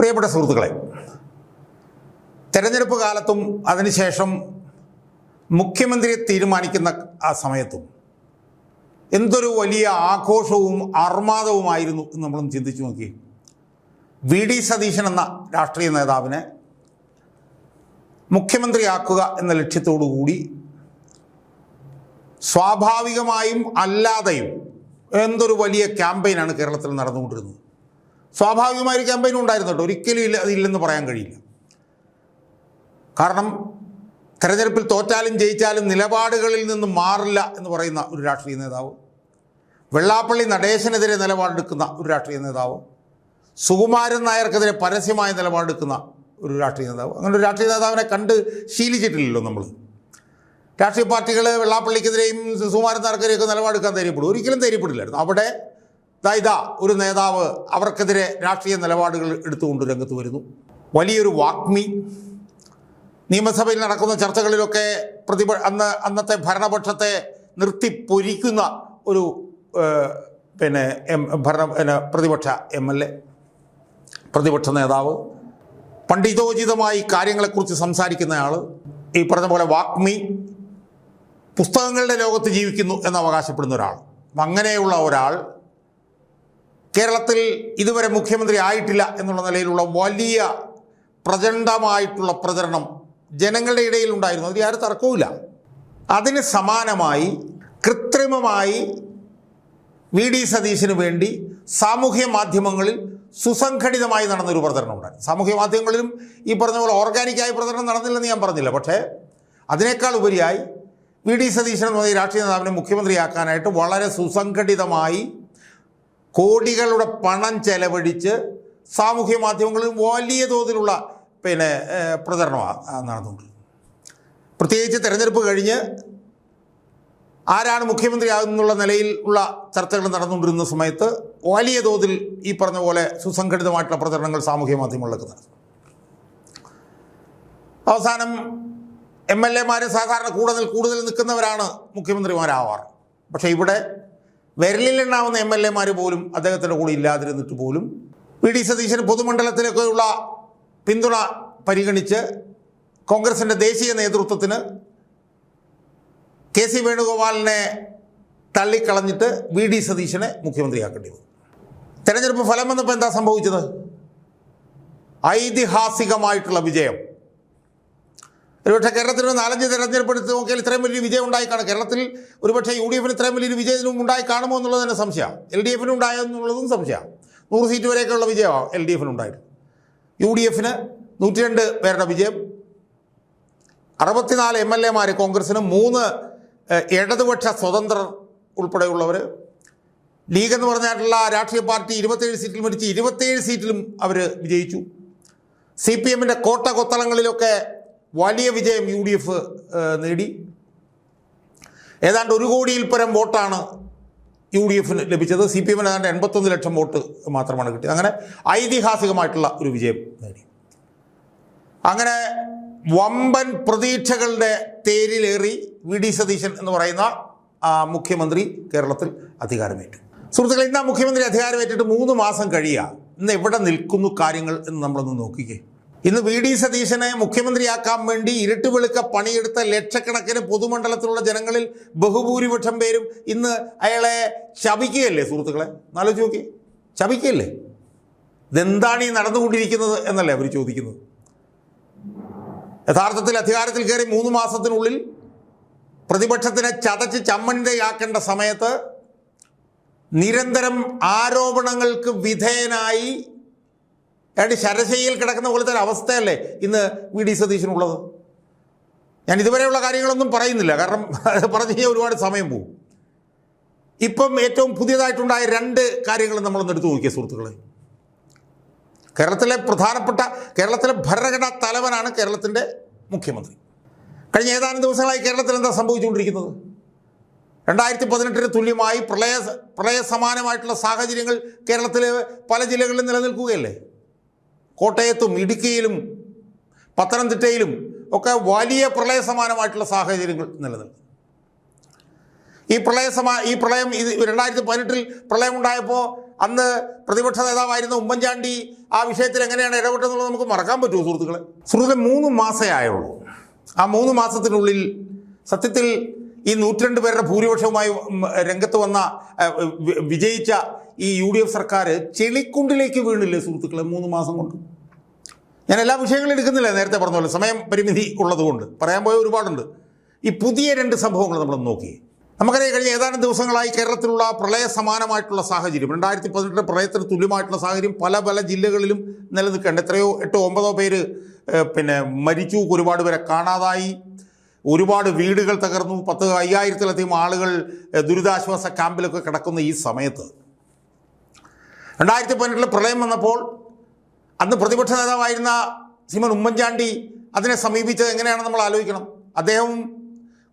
പ്രിയപ്പെട്ട സുഹൃത്തുക്കളെ, തെരഞ്ഞെടുപ്പ് കാലത്തും അതിനുശേഷം മുഖ്യമന്ത്രിയെ തീരുമാനിക്കുന്ന ആ സമയത്തും എന്തൊരു വലിയ ആഘോഷവും ആർമാദവുമായിരുന്നു എന്ന് നമ്മളൊന്ന് ചിന്തിച്ചു നോക്കി. വി.ഡി. സതീശൻ എന്ന രാഷ്ട്രീയ നേതാവിനെ മുഖ്യമന്ത്രിയാക്കുക എന്ന ലക്ഷ്യത്തോടു കൂടി സ്വാഭാവികമായും അല്ലാതെയും എന്തൊരു വലിയ ക്യാമ്പയിനാണ് കേരളത്തിൽ നടന്നുകൊണ്ടിരുന്നത്. സ്വാഭാവികമായൊരു ക്യാമ്പയിൻ ഉണ്ടായിരുന്നു കേട്ടോ, ഒരിക്കലും അതില്ലെന്ന് പറയാൻ കഴിയില്ല. കാരണം തെരഞ്ഞെടുപ്പിൽ തോറ്റാലും ജയിച്ചാലും നിലപാടുകളിൽ നിന്ന് മാറില്ല എന്ന് പറയുന്ന ഒരു രാഷ്ട്രീയ നേതാവ്, വെള്ളാപ്പള്ളി നടേശനെതിരെ നിലപാടെടുക്കുന്ന ഒരു രാഷ്ട്രീയ നേതാവ്, സുകുമാരൻ നായർക്കെതിരെ പരസ്യമായ നിലപാടെടുക്കുന്ന ഒരു രാഷ്ട്രീയ നേതാവ്, അങ്ങനെ ഒരു രാഷ്ട്രീയ നേതാവിനെ കണ്ട് ശീലിച്ചിട്ടില്ലല്ലോ നമ്മൾ. രാഷ്ട്രീയ പാർട്ടികൾ വെള്ളാപ്പള്ളിക്കെതിരെയും സുകുമാരൻ നായർക്കെതിരെയൊക്കെ നിലപാടെടുക്കാൻ ധൈര്യപ്പെടും, ഒരിക്കലും ധൈര്യപ്പെടില്ലായിരുന്നു. അവിടെ ഇതാ ഒരു നേതാവ് അവർക്കെതിരെ രാഷ്ട്രീയ നിലപാടുകൾ എടുത്തുകൊണ്ട് രംഗത്ത് വരുന്നു. വലിയൊരു വാഗ്മി. നിയമസഭയിൽ നടക്കുന്ന ചർച്ചകളിലൊക്കെ അന്നത്തെ ഭരണപക്ഷത്തെ നിർത്തി പൊരിക്കുന്ന ഒരു പ്രതിപക്ഷ MLA, പ്രതിപക്ഷ നേതാവ്, പണ്ഡിതോചിതമായി കാര്യങ്ങളെക്കുറിച്ച് സംസാരിക്കുന്നയാൾ, ഈ പറഞ്ഞ പോലെ വാഗ്മി, പുസ്തകങ്ങളുടെ ലോകത്ത് ജീവിക്കുന്നു എന്ന് അവകാശപ്പെടുന്ന ഒരാൾ. അങ്ങനെയുള്ള ഒരാൾ കേരളത്തിൽ ഇതുവരെ മുഖ്യമന്ത്രി ആയിട്ടില്ല എന്നുള്ള നിലയിലുള്ള വലിയ പ്രചണ്ഡമായിട്ടുള്ള പ്രചരണം ജനങ്ങളുടെ ഇടയിൽ ഉണ്ടായിരുന്നു. അതിൽ ആരും തർക്കവുമില്ല. അതിന് സമാനമായി കൃത്രിമമായി വി.ഡി. സതീശന് വേണ്ടി സാമൂഹ്യ മാധ്യമങ്ങളിൽ സുസംഘടിതമായി നടന്നൊരു പ്രചരണം ഉണ്ടായിരുന്നു. സാമൂഹ്യ മാധ്യമങ്ങളിലും ഈ പറഞ്ഞ പോലെ ഓർഗാനിക്കായി പ്രചരണം നടന്നില്ലെന്ന് ഞാൻ പറഞ്ഞില്ല. പക്ഷേ അതിനേക്കാൾ ഉപരിയായി വി.ഡി. സതീശൻ എന്ന ഈ രാഷ്ട്രീയ നേതാവിനെ മുഖ്യമന്ത്രിയാക്കാനായിട്ട് വളരെ സുസംഘടിതമായി കോടികളുടെ പണം ചെലവഴിച്ച് സാമൂഹ്യ മാധ്യമങ്ങളിൽ വലിയ തോതിലുള്ള പ്രചരണമാണ് നടന്നുകൊണ്ടിരുന്നത്. പ്രത്യേകിച്ച് തെരഞ്ഞെടുപ്പ് കഴിഞ്ഞ് ആരാണ് മുഖ്യമന്ത്രിയാകുന്നുള്ള നിലയിൽ ഉള്ള ചർച്ചകൾ നടന്നുകൊണ്ടിരുന്ന സമയത്ത് വലിയ തോതിൽ ഈ പറഞ്ഞ പോലെ സുസംഘടിതമായിട്ടുള്ള പ്രചരണങ്ങൾ സാമൂഹ്യ മാധ്യമങ്ങളിലൊക്കെ നടന്നു. അവസാനം MLA-മാർ സാധാരണ കൂടുതൽ നിൽക്കുന്നവരാണ് മുഖ്യമന്ത്രിമാരാവാറ്. പക്ഷേ ഇവിടെ വിരലിലെണ്ണാവുന്ന MLA-മാർ പോലും അദ്ദേഹത്തിൻ്റെ കൂടെ ഇല്ലാതിരുന്നിട്ട് പോലും വി.ഡി. സതീശന് പൊതുമണ്ഡലത്തിലൊക്കെയുള്ള പിന്തുണ പരിഗണിച്ച് കോൺഗ്രസിൻ്റെ ദേശീയ നേതൃത്വത്തിന് കെ.സി. വേണുഗോപാലിനെ തള്ളിക്കളഞ്ഞിട്ട് വി.ഡി. സതീശനെ മുഖ്യമന്ത്രിയാക്കേണ്ടി വന്നു. തെരഞ്ഞെടുപ്പ് ഫലം വന്നപ്പോൾ എന്താ സംഭവിച്ചത്? ഐതിഹാസികമായിട്ടുള്ള വിജയം. ഒരുപക്ഷെ കേരളത്തിൽ 4-5 തെരഞ്ഞെടുപ്പ് എടുത്ത് നോക്കിയാൽ ഇത്രയും വലിയ വിജയം ഉണ്ടായിക്കാണ്. കേരളത്തിൽ ഒരുപക്ഷെ UDF ഇത്രയും വലിയൊരു വിജയം ഉണ്ടായി കാണുമോ എന്നുള്ളത് തന്നെ സംശയമാണ്. LDF ഉണ്ടായെന്നുള്ളതും സംശയമാണ്. 100 സീറ്റ് വരെയൊക്കെയുള്ള വിജയമാണ് LDF ഉണ്ടായിട്ട്. UDF 102 പേരുടെ വിജയം, 64 MLA-മാർ കോൺഗ്രസിന്, 3 ഇടതുപക്ഷ സ്വതന്ത്രർ ഉൾപ്പെടെയുള്ളവർ. ലീഗ് എന്ന് പറഞ്ഞിട്ടുള്ള രാഷ്ട്രീയ പാർട്ടി 27 സീറ്റിൽ മരിച്ച് 27 സീറ്റിലും അവർ വിജയിച്ചു. CPM-ൻ്റെ കോട്ട കൊത്തളങ്ങളിലൊക്കെ വലിയ വിജയം UDF നേടി. ഏതാണ്ട് 1 കോടിയിൽ പരം വോട്ടാണ് UDF-ന് ലഭിച്ചത്. CPM-ന് ഏതാണ്ട് 81 ലക്ഷം വോട്ട് മാത്രമാണ് കിട്ടിയത്. അങ്ങനെ ഐതിഹാസികമായിട്ടുള്ള ഒരു വിജയം നേടി. അങ്ങനെ വമ്പൻ പ്രതീക്ഷകളുടെ തേരിലേറി വി.ഡി. സതീശൻ എന്ന് പറയുന്ന മുഖ്യമന്ത്രി കേരളത്തിൽ അധികാരമേറ്റു. സുഹൃത്തുക്കളെ, ഇന്ന് മുഖ്യമന്ത്രി അധികാരമേറ്റിട്ട് 3 മാസം കഴിയുക. ഇന്ന് എവിടെ നിൽക്കുന്നു കാര്യങ്ങൾ എന്ന് നമ്മളൊന്ന് നോക്കിക്കേ. ഇന്ന് വി.ഡി. സതീശനെ മുഖ്യമന്ത്രിയാക്കാൻ വേണ്ടി ഇരുട്ട് വെളുക്ക പണിയെടുത്ത ലക്ഷക്കണക്കിന് പൊതുമണ്ഡലത്തിലുള്ള ജനങ്ങളിൽ ബഹുഭൂരിപക്ഷം പേരും ഇന്ന് അയാളെ ശപിക്കുകയല്ലേ സുഹൃത്തുക്കളെ? ആലോചിച്ച് നോക്കി, ശപിക്കുകയല്ലേ? ഇതെന്താണ് ഈ നടന്നുകൊണ്ടിരിക്കുന്നത് എന്നല്ലേ അവർ ചോദിക്കുന്നത്. യഥാർത്ഥത്തിൽ അധികാരത്തിൽ കയറി 3 മാസത്തിനുള്ളിൽ പ്രതിപക്ഷത്തിനെ ചതച്ച് ചമ്മന്തിയാക്കേണ്ട സമയത്ത് നിരന്തരം ആരോപണങ്ങൾക്ക് വിധേയനായി ശരശയ്യയിൽ കിടക്കുന്ന പോലത്തെ ഒരു അവസ്ഥയല്ലേ ഇന്ന് വി.ഡി. സതീശനുള്ളത്. ഞാൻ ഇതുവരെയുള്ള കാര്യങ്ങളൊന്നും പറയുന്നില്ല, കാരണം പറഞ്ഞു കഴിഞ്ഞാൽ ഒരുപാട് സമയം പോകും. ഇപ്പം ഏറ്റവും പുതിയതായിട്ടുണ്ടായ 2 കാര്യങ്ങൾ നമ്മളൊന്ന് എടുത്തു നോക്കിയ സുഹൃത്തുക്കളെ. കേരളത്തിലെ ഭരണഘടനാ തലവനാണ് കേരളത്തിൻ്റെ മുഖ്യമന്ത്രി. കഴിഞ്ഞ ഏതാനും ദിവസങ്ങളായി കേരളത്തിൽ എന്താ സംഭവിച്ചുകൊണ്ടിരിക്കുന്നത്? 2018-ന് തുല്യമായി പ്രളയ സമാനമായിട്ടുള്ള സാഹചര്യങ്ങൾ കേരളത്തിലെ പല ജില്ലകളിലും നിലനിൽക്കുകയല്ലേ. കോട്ടയത്തും ഇടുക്കിയിലും പത്തനംതിട്ടയിലും ഒക്കെ വലിയ പ്രളയ സമാനമായിട്ടുള്ള സാഹചര്യങ്ങൾ നിലനിൽക്കുന്നു. ഈ പ്രളയം 2018-ൽ പ്രളയം ഉണ്ടായപ്പോൾ അന്ന് പ്രതിപക്ഷ നേതാവായിരുന്ന ഉമ്മൻചാണ്ടി ആ വിഷയത്തിൽ എങ്ങനെയാണ് ഇടപെട്ടെന്നുള്ളത് നമുക്ക് മറക്കാൻ പറ്റുമോ സുഹൃത്തുക്കളെ? 3 മാസമേ ആയുള്ളൂ. ആ 3 മാസത്തിനുള്ളിൽ സത്യത്തിൽ ഈ 102 പേരുടെ ഭൂരിപക്ഷവുമായി രംഗത്ത് വന്ന വിജയിച്ച ഈ UDF സർക്കാർ ചെളിക്കുണ്ടിലേക്ക് വീണില്ലേ സുഹൃത്തുക്കളെ 3 മാസം കൊണ്ട്? ഞാൻ എല്ലാ വിഷയങ്ങളും എടുക്കുന്നില്ല, നേരത്തെ പറഞ്ഞ പോലെ സമയം പരിമിതി ഉള്ളതുകൊണ്ട് പറയാൻ പോയ ഒരുപാടുണ്ട്. ഈ പുതിയ 2 സംഭവങ്ങൾ നമ്മൾ നോക്കി. നമുക്കറിയാം, കഴിഞ്ഞ ഏതാനും ദിവസങ്ങളായി കേരളത്തിലുള്ള പ്രളയ സമാനമായിട്ടുള്ള സാഹചര്യം, 2018 പ്രളയത്തിന് തുല്യമായിട്ടുള്ള സാഹചര്യം പല ജില്ലകളിലും നിലനിൽക്കേണ്ട. എത്രയോ 8-9 പേര് മരിച്ചു, ഒരുപാട് പേരെ കാണാതായി, ഒരുപാട് വീടുകൾ തകർന്നു, 50,000-ത്തിലധികം ആളുകൾ ദുരിതാശ്വാസ ക്യാമ്പിലൊക്കെ കിടക്കുന്ന ഈ സമയത്ത് 2018 പ്രളയം വന്നപ്പോൾ അന്ന് പ്രതിപക്ഷ നേതാവായിരുന്ന ശ്രീമാൻ ഉമ്മൻചാണ്ടി അതിനെ സമീപിച്ചത് എങ്ങനെയാണെന്ന് നമ്മൾ ആലോചിക്കണം. അദ്ദേഹം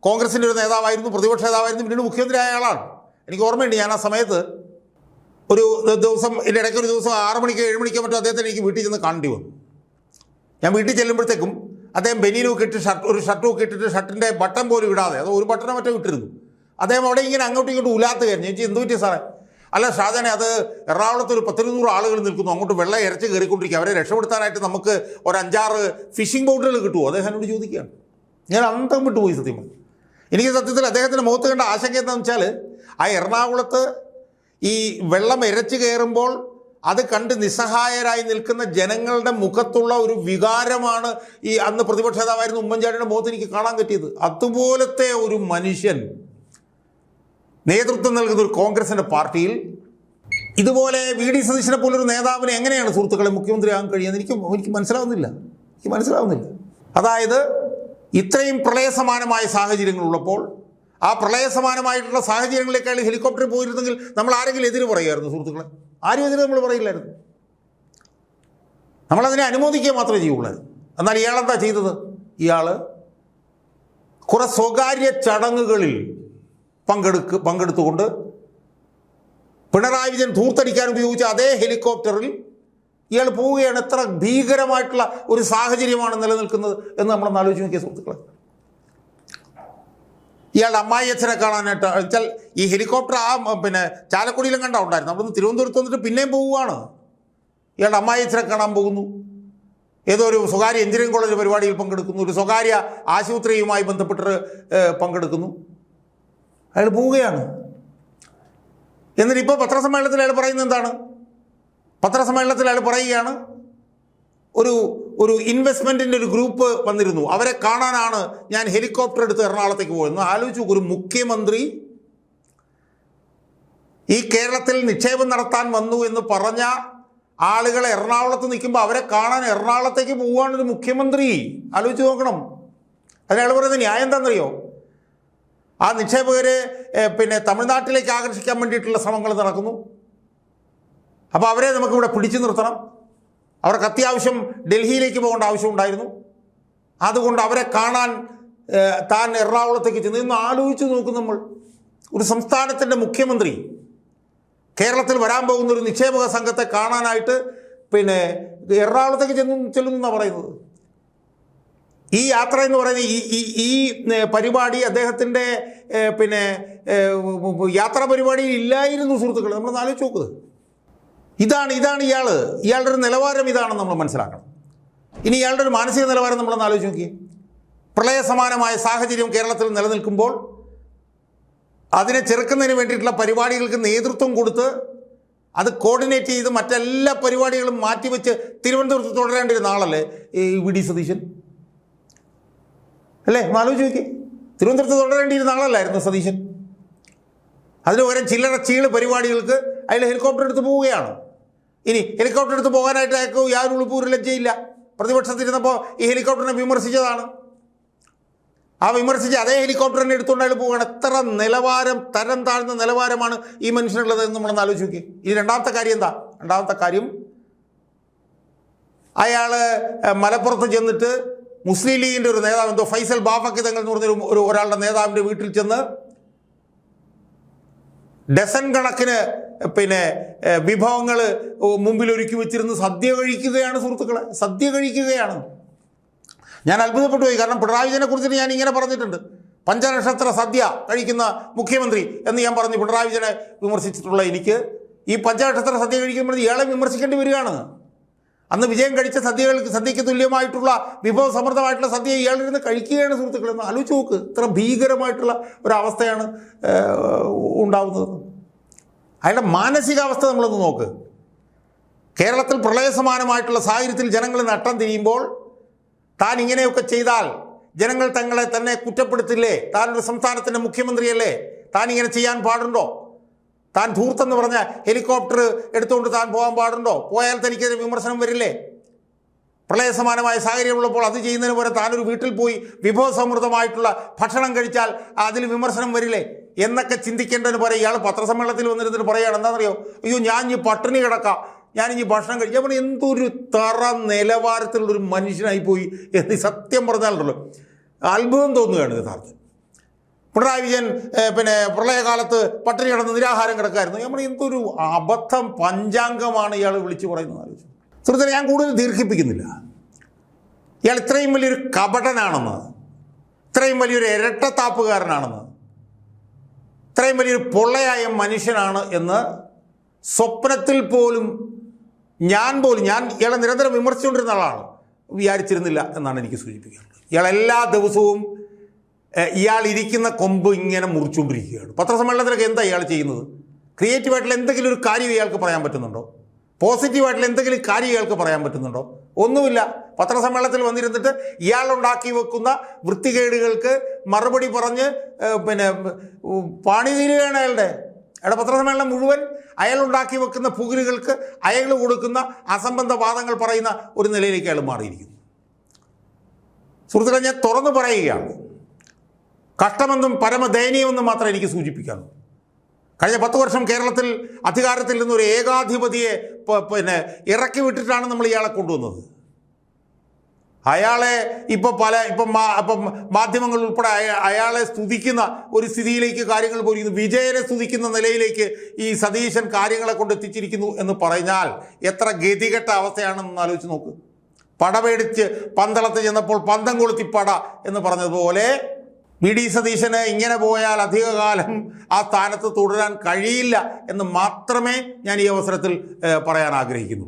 കോൺഗ്രസിൻ്റെ ഒരു നേതാവായിരുന്നു, പ്രതിപക്ഷ നേതാവായിരുന്നു, പിന്നീട് മുഖ്യമന്ത്രിയായ ആളാണ്. എനിക്ക് ഓർമ്മയുണ്ട്, ഞാൻ ആ സമയത്ത് ഒരു ദിവസം ഇതിൻ്റെ ഇടയ്ക്ക് ഒരു ദിവസം 6 മണിക്കോ 7 മണിക്കോ മറ്റോ അദ്ദേഹത്തിന് എനിക്ക് വീട്ടിൽ ചെന്ന് കാണേണ്ടി വന്നു. ഞാൻ വീട്ടിൽ ചെല്ലുമ്പോഴത്തേക്കും അദ്ദേഹം ബനിയനൊക്കെ ഇട്ട് ഒരു ഷർട്ടുമൊക്കെ ഇട്ടിട്ട് ഷർട്ടിൻ്റെ ബട്ടൺ പോലും ഇടാതെ, അത് ഒരു ബട്ടണോ മറ്റോ ഇട്ടിരുന്നു. അദ്ദേഹം അവിടെ ഇങ്ങനെ അങ്ങോട്ടും ഇങ്ങോട്ടും ഉലാത്തുകയായിരുന്നു. ഞാൻ എന്ത് പറ്റിയ സാറേ? അല്ല ഷാജാനെ, അത് എറണാകുളത്ത് ഒരു 10-100 ആളുകൾ നിൽക്കുന്നു, അങ്ങോട്ട് വെള്ളം ഇരച്ച് കയറിക്കൊണ്ടിരിക്കുക, അവരെ രക്ഷപ്പെടുത്താനായിട്ട് നമുക്ക് ഒരു 5-6 ഫിഷിംഗ് ബോട്ടുകൾ കിട്ടുമോ? അദ്ദേഹം എന്നോട് ചോദിക്കുകയാണ്. ഞാൻ അന്തം വിട്ടുപോയി സത്യം. എനിക്ക് സത്യത്തിൽ അദ്ദേഹത്തിൻ്റെ മുഖത്ത് കണ്ട ആശങ്ക എന്താണെന്ന് വെച്ചാൽ, ആ എറണാകുളത്ത് ഈ വെള്ളം ഇരച്ച് കയറുമ്പോൾ അത് കണ്ട് നിസ്സഹായരായി നിൽക്കുന്ന ജനങ്ങളുടെ മുഖത്തുള്ള ഒരു വികാരമാണ് ഈ അന്ന് പ്രതിപക്ഷ നേതാവായിരുന്ന ഉമ്മൻചാണ്ടിയുടെ മുഖത്ത് എനിക്ക് കാണാൻ പറ്റിയത്. അതുപോലത്തെ ഒരു മനുഷ്യൻ നേതൃത്വം നൽകുന്ന ഒരു കോൺഗ്രസിൻ്റെ പാർട്ടിയിൽ ഇതുപോലെ VD സതീശനെ പോലൊരു നേതാവിനെ എങ്ങനെയാണ് സുഹൃത്തുക്കളെ മുഖ്യമന്ത്രിയാകാൻ കഴിയുന്നത്? എനിക്ക് മനസ്സിലാവുന്നില്ല. അതായത് ഇത്രയും പ്രളയസമാനമായ സാഹചര്യങ്ങളുള്ളപ്പോൾ ആ പ്രളയസമാനമായിട്ടുള്ള സാഹചര്യങ്ങളിലേക്കാൾ ഹെലികോപ്റ്ററിൽ പോയിരുന്നെങ്കിൽ നമ്മൾ ആരെങ്കിലും എതിര് പറയുമായിരുന്നു സുഹൃത്തുക്കളെ? ആരും എതിരെ നമ്മൾ പറയില്ലായിരുന്നു. നമ്മളതിനെ അനുമോദിക്കുക മാത്രമേ ചെയ്യുള്ളായിരുന്നു. എന്നാൽ ഇയാളെന്താ ചെയ്തത്? ഇയാൾ കുറെ സ്വകാര്യ ചടങ്ങുകളിൽ പങ്കെടുത്തുകൊണ്ട് പിണറായി വിജയൻ ധൂർത്തടിക്കാൻ ഉപയോഗിച്ച അതേ ഹെലികോപ്റ്ററിൽ ഇയാൾ പോവുകയാണ്. എത്ര ഭീകരമായിട്ടുള്ള ഒരു സാഹചര്യമാണ് നിലനിൽക്കുന്നത് എന്ന് നമ്മളൊന്ന് ആലോചിച്ച് നോക്കിയ സുഹൃത്തുക്കളെ. ഇയാളുടെ അമ്മായി അച്ഛനെ കാണാനായിട്ട് വെച്ചാൽ ഈ ഹെലികോപ്റ്റർ ചാലക്കുടിയിലും ഉണ്ടായിരുന്നു. അവിടുന്ന് തിരുവനന്തപുരത്ത് വന്നിട്ട് പിന്നെയും പോവുകയാണ്. ഇയാളുടെ അമ്മായി അച്ഛനെ കാണാൻ പോകുന്നു, ഏതോ ഒരു സ്വകാര്യ എഞ്ചിനീയറിംഗ് കോളേജ് പരിപാടിയിൽ പങ്കെടുക്കുന്നു, ഒരു സ്വകാര്യ ആശുപത്രിയുമായി ബന്ധപ്പെട്ട് പങ്കെടുക്കുന്നു. അയാൾ പോവുകയാണ്. എന്നിട്ട് ഇപ്പോൾ പത്രസമ്മേളനത്തിൽ അയാൾ പറയുന്നത് എന്താണ്? പത്രസമ്മേളനത്തിൽ അയാൾ പറയുകയാണ്, ഒരു ഇൻവെസ്റ്റ്മെൻറ്റിൻ്റെ ഒരു ഗ്രൂപ്പ് വന്നിരുന്നു, അവരെ കാണാനാണ് ഞാൻ ഹെലികോപ്റ്റർ എടുത്ത് എറണാകുളത്തേക്ക് പോയെന്ന്. ആലോചിച്ചു, ഒരു മുഖ്യമന്ത്രി ഈ കേരളത്തിൽ നിക്ഷേപം നടത്താൻ വന്നു എന്ന് പറഞ്ഞ ആളുകൾ എറണാകുളത്ത് നിൽക്കുമ്പോൾ അവരെ കാണാൻ എറണാകുളത്തേക്ക് പോവുകയാണ് ഒരു മുഖ്യമന്ത്രി. ആലോചിച്ച് നോക്കണം. അതിനയാൾ പറയുന്നത് ന്യായം എന്താണെന്നറിയോ? ആ നിക്ഷേപകരെ തമിഴ്നാട്ടിലേക്ക് ആകർഷിക്കാൻ വേണ്ടിയിട്ടുള്ള ശ്രമങ്ങൾ നടക്കുന്നു. അപ്പോൾ അവരെ നമുക്കിവിടെ പിടിച്ചു നിർത്തണം. അവർക്ക് അത്യാവശ്യം ഡൽഹിയിലേക്ക് പോകേണ്ട ആവശ്യമുണ്ടായിരുന്നു. അതുകൊണ്ട് അവരെ കാണാൻ താൻ എറണാകുളത്തേക്ക് ചെന്ന് ഇന്ന് ആലോചിച്ച് നോക്കും. നമ്മൾ ഒരു സംസ്ഥാനത്തിൻ്റെ മുഖ്യമന്ത്രി കേരളത്തിൽ വരാൻ പോകുന്ന ഒരു നിക്ഷേപക സംഘത്തെ കാണാനായിട്ട് എറണാകുളത്തേക്ക് ചെല്ലുന്നെന്നാണ് പറയുന്നത്. ഈ യാത്ര എന്ന് പറയുന്നത് ഈ പരിപാടി അദ്ദേഹത്തിൻ്റെ യാത്രാ പരിപാടിയിൽ ഇല്ലായിരുന്നു സുഹൃത്തുക്കൾ. നമ്മളൊന്ന് ആലോചിച്ച് നോക്കുക. ഇതാണ് ഇയാളുടെ ഒരു നിലവാരം ഇതാണെന്ന് നമ്മൾ മനസ്സിലാക്കണം. ഇനി ഇയാളുടെ ഒരു മാനസിക നിലവാരം നമ്മളൊന്ന് ആലോചിച്ച് നോക്കിയേ. പ്രളയസമാനമായ സാഹചര്യം കേരളത്തിൽ നിലനിൽക്കുമ്പോൾ അതിനെ ചെറുക്കുന്നതിന് വേണ്ടിയിട്ടുള്ള പരിപാടികൾക്ക് നേതൃത്വം കൊടുത്ത് അത് കോർഡിനേറ്റ് ചെയ്ത് മറ്റെല്ലാ പരിപാടികളും മാറ്റിവെച്ച് തിരുവനന്തപുരത്ത് തുടരേണ്ടിയിരുന്ന ആളല്ലേ ഈ VD സതീശൻ അല്ലേ? ആലോചിച്ച് നോക്കി. തിരുവനന്തപുരത്ത് തുടരേണ്ടിയിരുന്ന ആളല്ലായിരുന്നു സതീശൻ. അതിന് പകരം ചില്ലറ ചീള് പരിപാടികൾക്ക് അയാൾ ഹെലികോപ്റ്റർ എടുത്ത് പോവുകയാണ്. ഇനി ഹെലികോപ്റ്റർ എടുത്ത് പോകാനായിട്ട് അയാൾക്ക് യാതൊരു ഉളുപ്പൂര് ലജ്ജയില്ല. പ്രതിപക്ഷത്തിരുന്നപ്പോൾ ഈ ഹെലികോപ്റ്ററിനെ വിമർശിച്ചതാണ്. ആ വിമർശിച്ച് അതേ ഹെലികോപ്റ്ററിനെ എടുത്തുകൊണ്ട് അയാൾ പോവുകയാണ്. എത്ര തരം താഴ്ന്ന നിലവാരമാണ് ഈ മനുഷ്യനുള്ളത് എന്ന് നമ്മളൊന്ന് ആലോചിച്ച് നോക്കി. ഇനി രണ്ടാമത്തെ കാര്യം എന്താ? രണ്ടാമത്തെ കാര്യം, അയാൾ മലപ്പുറത്ത് ചെന്നിട്ട് മുസ്ലിം ലീഗിൻ്റെ ഒരു നേതാവ്, എന്തോ ഫൈസൽ ബാഫക്കി തങ്ങൾ എന്ന് പറഞ്ഞൊരു ഒരാളുടെ നേതാവിൻ്റെ വീട്ടിൽ ചെന്ന് ഡസൻ കണക്കിന് വിഭവങ്ങൾ മുമ്പിൽ ഒരുക്കി വെച്ചിരുന്ന് സദ്യ കഴിക്കുകയാണ് സുഹൃത്തുക്കളെ. സദ്യ കഴിക്കുകയാണ്. ഞാൻ അത്ഭുതപ്പെട്ടു പോയി. കാരണം പിണറായി വിജയനെ കുറിച്ചിട്ട് ഞാൻ ഇങ്ങനെ പറഞ്ഞിട്ടുണ്ട്, പഞ്ചനക്ഷത്ര സദ്യ കഴിക്കുന്ന മുഖ്യമന്ത്രി എന്ന് ഞാൻ പറഞ്ഞു പിണറായി വിജയനെ വിമർശിച്ചിട്ടുള്ള എനിക്ക് ഈ പഞ്ചനക്ഷത്ര സദ്യ കഴിക്കുമ്പോൾ ഇയാളെ വിമർശിക്കേണ്ടി വരികയാണ്. അന്ന് വിജയം കഴിച്ച സദ്യയ്ക്ക് തുല്യമായിട്ടുള്ള വിഭവസമൃദ്ധമായിട്ടുള്ള സദ്യ ഇയാളിരുന്ന് കഴിക്കുകയാണ് സുഹൃത്തുക്കളെ. ഒന്ന് ആലോചിച്ച് നോക്ക്, ഇത്ര ഭീകരമായിട്ടുള്ള ഒരവസ്ഥയാണ് ഉണ്ടാവുന്നത്. അയാളുടെ മാനസികാവസ്ഥ നമ്മളൊന്ന് നോക്ക്. കേരളത്തിൽ പ്രളയസമാനമായിട്ടുള്ള സാഹചര്യത്തിൽ ജനങ്ങൾ നട്ടം തിരിയുമ്പോൾ താൻ ഇങ്ങനെയൊക്കെ ചെയ്താൽ ജനങ്ങൾ തങ്ങളെ തന്നെ കുറ്റപ്പെടുത്തില്ലേ? താനൊരു സംസ്ഥാനത്തിൻ്റെ മുഖ്യമന്ത്രിയല്ലേ? താൻ ഇങ്ങനെ ചെയ്യാൻ പാടുണ്ടോ? താൻ ധൂർത്തെന്ന് പറഞ്ഞ ഹെലികോപ്റ്റർ എടുത്തുകൊണ്ട് താൻ പോകാൻ പാടുണ്ടോ? പോയാൽ തനിക്കെതിരെ വിമർശനം വരില്ലേ? പ്രളയസമാനമായ സാഹചര്യമുള്ളപ്പോൾ അത് ചെയ്യുന്നതിന് പോലെ താനൊരു വീട്ടിൽ പോയി വിഭവസമൃദ്ധമായിട്ടുള്ള ഭക്ഷണം കഴിച്ചാൽ അതിൽ വിമർശനം വരില്ലേ എന്നൊക്കെ ചിന്തിക്കേണ്ടതിന് പോലെ ഇയാൾ പത്രസമ്മേളനത്തിൽ വന്നിരുന്നിട്ട് പറയുകയാണ്, എന്താണെന്നറിയോ, അയ്യോ ഞാൻ ഇനി പട്ടിണി കിടക്കാം, ഞാനിനി ഭക്ഷണം കഴിക്കാം. അപ്പോൾ എന്തൊരു തറ നിലവാരത്തിലുള്ളൊരു മനുഷ്യനായിപ്പോയി എന്ന് സത്യം പറഞ്ഞാലുണ്ടല്ലോ അത്ഭുതം തോന്നുകയാണ് യഥാർത്ഥം. പിണറായി വിജയൻ പ്രളയകാലത്ത് പട്ടിണി കിടന്ന് നിരാഹാരം കിടക്കായിരുന്നു. നമ്മൾ എന്തൊരു അബദ്ധം പഞ്ചാംഗമാണ് ഇയാൾ വിളിച്ചു പറയുന്നത് ആലോചിച്ചു. സുഹൃത്തുക്കളെ, ഞാൻ കൂടുതൽ ദീർഘിപ്പിക്കുന്നില്ല. ഇയാൾ ഇത്രയും വലിയൊരു കപടനാണെന്ന്, ഇത്രയും വലിയൊരു ഇരട്ടത്താപ്പുകാരനാണെന്ന്, ഇത്രയും വലിയൊരു പൊള്ളയായ മനുഷ്യനാണ് എന്ന് സ്വപ്നത്തിൽ പോലും ഞാൻ ഇയാളെ നിരന്തരം വിമർശിച്ചുകൊണ്ടിരുന്ന ആളാണ്, വിചാരിച്ചിരുന്നില്ല എന്നാണ് എനിക്ക് സൂചിപ്പിക്കാറുള്ളത്. ഇയാൾ എല്ലാ ദിവസവും ഇയാൾ ഇരിക്കുന്ന കൊമ്പ് ഇങ്ങനെ മുറിച്ചുകൊണ്ടിരിക്കുകയാണ്. പത്രസമ്മേളനത്തിലൊക്കെ എന്താ ഇയാൾ ചെയ്യുന്നത്? ക്രിയേറ്റീവായിട്ടുള്ള എന്തെങ്കിലും ഒരു കാര്യം ഇയാൾക്ക് പറയാൻ പറ്റുന്നുണ്ടോ? പോസിറ്റീവായിട്ടുള്ള എന്തെങ്കിലും കാര്യം ഇയാൾക്ക് പറയാൻ പറ്റുന്നുണ്ടോ? ഒന്നുമില്ല. പത്രസമ്മേളനത്തിൽ വന്നിരുന്നിട്ട് ഇയാളുണ്ടാക്കി വെക്കുന്ന വൃത്തികേടുകൾക്ക് മറുപടി പറഞ്ഞ് പണി തീരുകയാണ് അയാളുടെ പത്രസമ്മേളനം മുഴുവൻ അയാളുണ്ടാക്കി വെക്കുന്ന പുകിലുകൾക്ക് അയാൾ കൊടുക്കുന്ന അസംബന്ധ വാദങ്ങൾ പറയുന്ന ഒരു നിലയിലേക്ക് അയാൾ മാറിയിരിക്കുന്നു. സുഹൃത്തുക്കളെ, ഞാൻ തുറന്നു പറയുകയാണ്, കഷ്ടമെന്നും പരമദയനീയമെന്നും മാത്രമേ എനിക്ക് സൂചിപ്പിക്കാറുള്ളൂ. കഴിഞ്ഞ 10 വർഷം കേരളത്തിൽ അധികാരത്തിൽ നിന്നൊരു ഏകാധിപതിയെ ഇറക്കി വിട്ടിട്ടാണ് നമ്മൾ ഇയാളെ കൊണ്ടുവന്നത്. അയാളെ ഇപ്പം മാധ്യമങ്ങൾ ഉൾപ്പെടെ അയാളെ സ്തുതിക്കുന്ന ഒരു സ്ഥിതിയിലേക്ക് കാര്യങ്ങൾ പോയിരിക്കുന്നു. വിജയനെ സ്തുതിക്കുന്ന നിലയിലേക്ക് ഈ സതീശൻ കാര്യങ്ങളെ കൊണ്ട് എത്തിച്ചിരിക്കുന്നു എന്ന് പറഞ്ഞാൽ എത്ര ഗതികെട്ട അവസ്ഥയാണെന്ന് ആലോചിച്ച് നോക്ക്. പട പേടിച്ച് പന്തളത്ത് ചെന്നപ്പോൾ പന്തം കൊളുത്തി പട എന്ന് പറഞ്ഞതുപോലെ വി.ഡി. സതീശന് ഇങ്ങനെ പോയാൽ അധികകാലം ആ സ്ഥാനത്ത് തുടരാൻ കഴിയില്ല എന്ന് മാത്രമേ ഞാൻ ഈ അവസരത്തിൽ പറയാൻ ആഗ്രഹിക്കുന്നു.